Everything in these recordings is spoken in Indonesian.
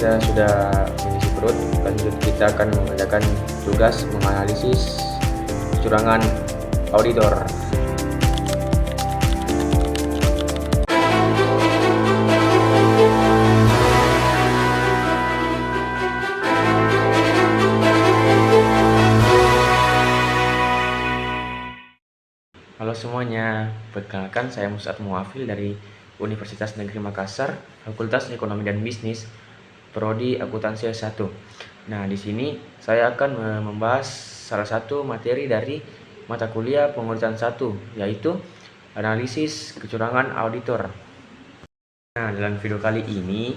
kita sudah mengisi perut, lanjut kita akan mengadakan tugas menganalisis kecurangan auditor. Halo semuanya, perkenalkan saya Mus'ad Muafil dari Universitas Negeri Makassar, Fakultas Ekonomi dan Bisnis, Prodi Akuntansi S1. Nah, di sini saya akan membahas salah satu materi dari mata kuliah pengurutan 1, yaitu analisis kecurangan auditor. Nah, dalam video kali ini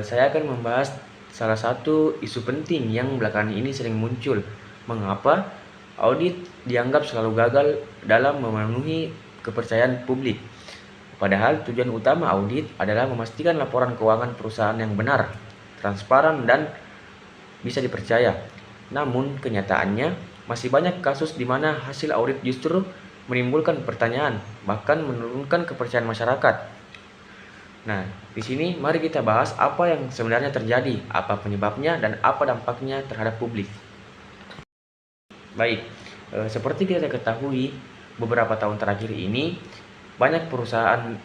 saya akan membahas salah satu isu penting yang belakangan ini sering muncul. Mengapa audit dianggap selalu gagal dalam memenuhi kepercayaan publik? Padahal tujuan utama audit adalah memastikan laporan keuangan perusahaan yang benar, transparan, dan bisa dipercaya. Namun kenyataannya masih banyak kasus di mana hasil audit justru menimbulkan pertanyaan, bahkan menurunkan kepercayaan masyarakat. Nah, di sini mari kita bahas apa yang sebenarnya terjadi, apa penyebabnya, dan apa dampaknya terhadap publik. Baik, seperti kita ketahui, beberapa tahun terakhir ini banyak perusahaan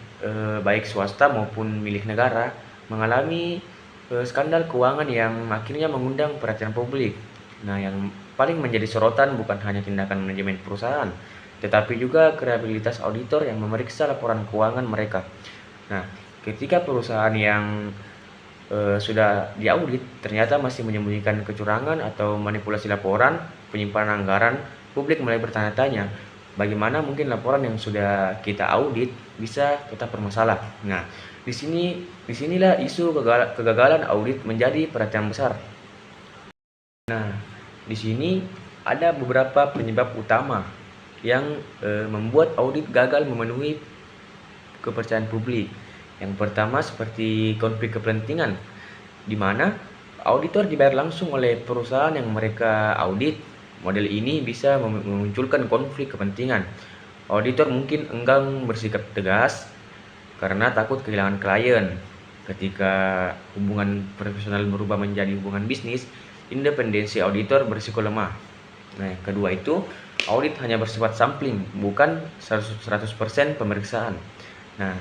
baik swasta maupun milik negara mengalami skandal keuangan yang akhirnya mengundang perhatian publik. Nah, yang paling menjadi sorotan bukan hanya tindakan manajemen perusahaan, tetapi juga kredibilitas auditor yang memeriksa laporan keuangan mereka. Nah, ketika perusahaan yang sudah diaudit ternyata masih menyembunyikan kecurangan atau manipulasi laporan, penyimpanan anggaran, publik mulai bertanya-tanya, bagaimana mungkin laporan yang sudah kita audit bisa tetap bermasalah. Nah, disinilah isu kegagalan audit menjadi perhatian besar. Nah, di sini ada beberapa penyebab utama yang membuat audit gagal memenuhi kepercayaan publik. Yang pertama seperti konflik kepentingan, di mana auditor dibayar langsung oleh perusahaan yang mereka audit. Model ini bisa memunculkan konflik kepentingan. Auditor mungkin enggan bersikap tegas karena takut kehilangan klien. Ketika hubungan profesional berubah menjadi hubungan bisnis, independensi auditor berisiko lemah. Nah, yang kedua itu, audit hanya bersifat sampling, bukan 100% pemeriksaan. Nah,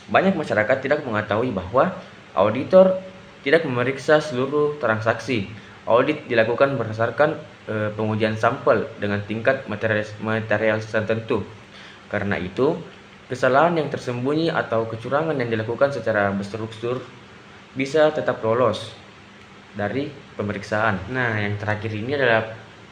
banyak masyarakat tidak mengetahui bahwa auditor tidak memeriksa seluruh transaksi. Audit dilakukan berdasarkan pengujian sampel dengan tingkat material tertentu. Karena itu, kesalahan yang tersembunyi atau kecurangan yang dilakukan secara berstruktur bisa tetap lolos dari pemeriksaan. Nah, yang terakhir ini adalah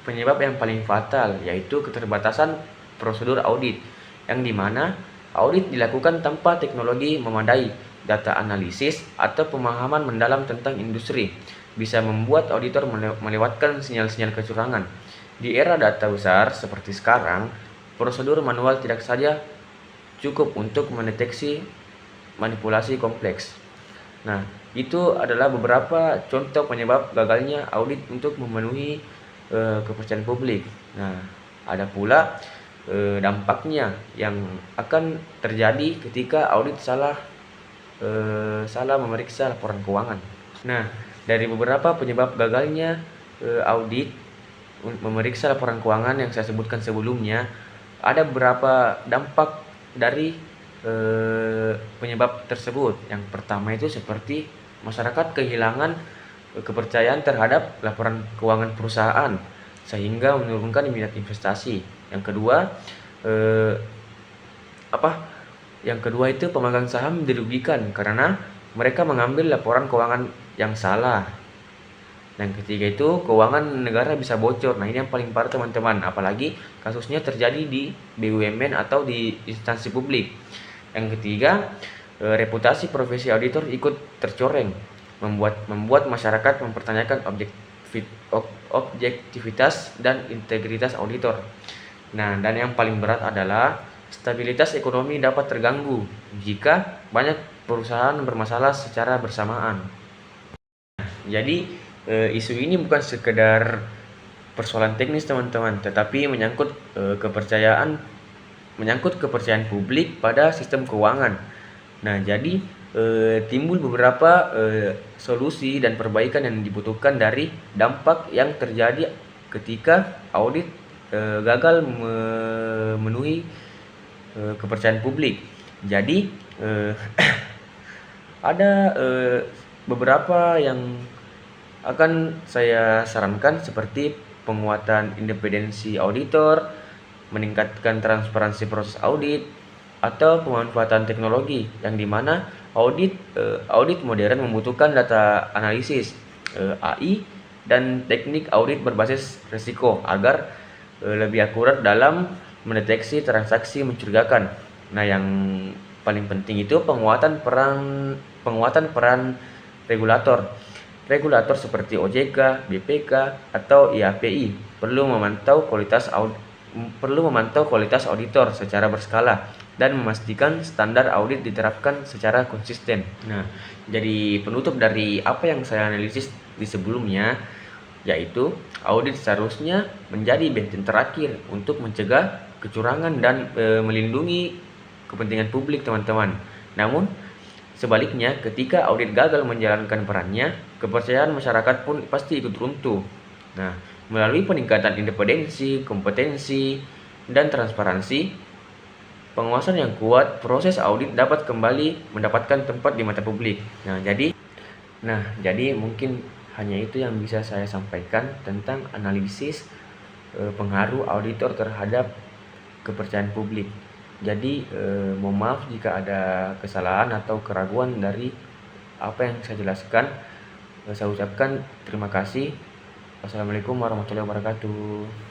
penyebab yang paling fatal, yaitu keterbatasan prosedur audit, yang dimana audit dilakukan tanpa teknologi memadai. Data analisis atau pemahaman mendalam tentang industri bisa membuat auditor melewatkan sinyal-sinyal kecurangan. Di era data besar seperti sekarang, prosedur manual tidak saja cukup untuk mendeteksi manipulasi kompleks. Nah, itu adalah beberapa contoh penyebab gagalnya audit untuk memenuhi kepercayaan publik. Nah, ada pula dampaknya yang akan terjadi ketika audit salah memeriksa laporan keuangan. Nah, dari beberapa penyebab gagalnya audit memeriksa laporan keuangan yang saya sebutkan sebelumnya, ada beberapa dampak dari penyebab tersebut. Yang pertama itu seperti masyarakat kehilangan kepercayaan terhadap laporan keuangan perusahaan sehingga menurunkan minat investasi. Yang kedua itu pemegang saham dirugikan karena mereka mengambil laporan keuangan yang salah. Yang ketiga itu keuangan negara bisa bocor. Nah, ini yang paling parah teman-teman, apalagi kasusnya terjadi di BUMN atau di instansi publik. Yang ketiga, reputasi profesi auditor ikut tercoreng, membuat masyarakat mempertanyakan objektivitas dan integritas auditor. Nah, dan yang paling berat adalah stabilitas ekonomi dapat terganggu jika banyak perusahaan bermasalah secara bersamaan. Jadi isu ini bukan sekedar persoalan teknis teman-teman, tetapi menyangkut kepercayaan publik pada sistem keuangan. Nah, jadi timbul beberapa solusi dan perbaikan yang dibutuhkan dari dampak yang terjadi ketika audit gagal memenuhi kepercayaan publik. Jadi ada beberapa yang akan saya sarankan seperti penguatan independensi auditor, meningkatkan transparansi proses audit, atau pemanfaatan teknologi yang dimana audit modern membutuhkan data analisis AI dan teknik audit berbasis risiko agar lebih akurat dalam mendeteksi transaksi mencurigakan. Nah, yang paling penting itu penguatan peran regulator. Regulator seperti OJK, BPK, atau IAPI perlu memantau kualitas auditor secara berskala dan memastikan standar audit diterapkan secara konsisten. Nah, jadi penutup dari apa yang saya analisis di sebelumnya, yaitu audit seharusnya menjadi benteng terakhir untuk mencegah kecurangan dan melindungi kepentingan publik, teman-teman. Namun, sebaliknya, ketika audit gagal menjalankan perannya, kepercayaan masyarakat pun pasti ikut runtuh. Nah, melalui peningkatan independensi, kompetensi, dan transparansi, pengawasan yang kuat, proses audit dapat kembali mendapatkan tempat di mata publik. Jadi mungkin hanya itu yang bisa saya sampaikan tentang analisis pengaruh auditor terhadap kepercayaan publik. Jadi mohon maaf jika ada kesalahan atau keraguan dari apa yang saya jelaskan. Saya ucapkan terima kasih. Wassalamualaikum warahmatullahi wabarakatuh.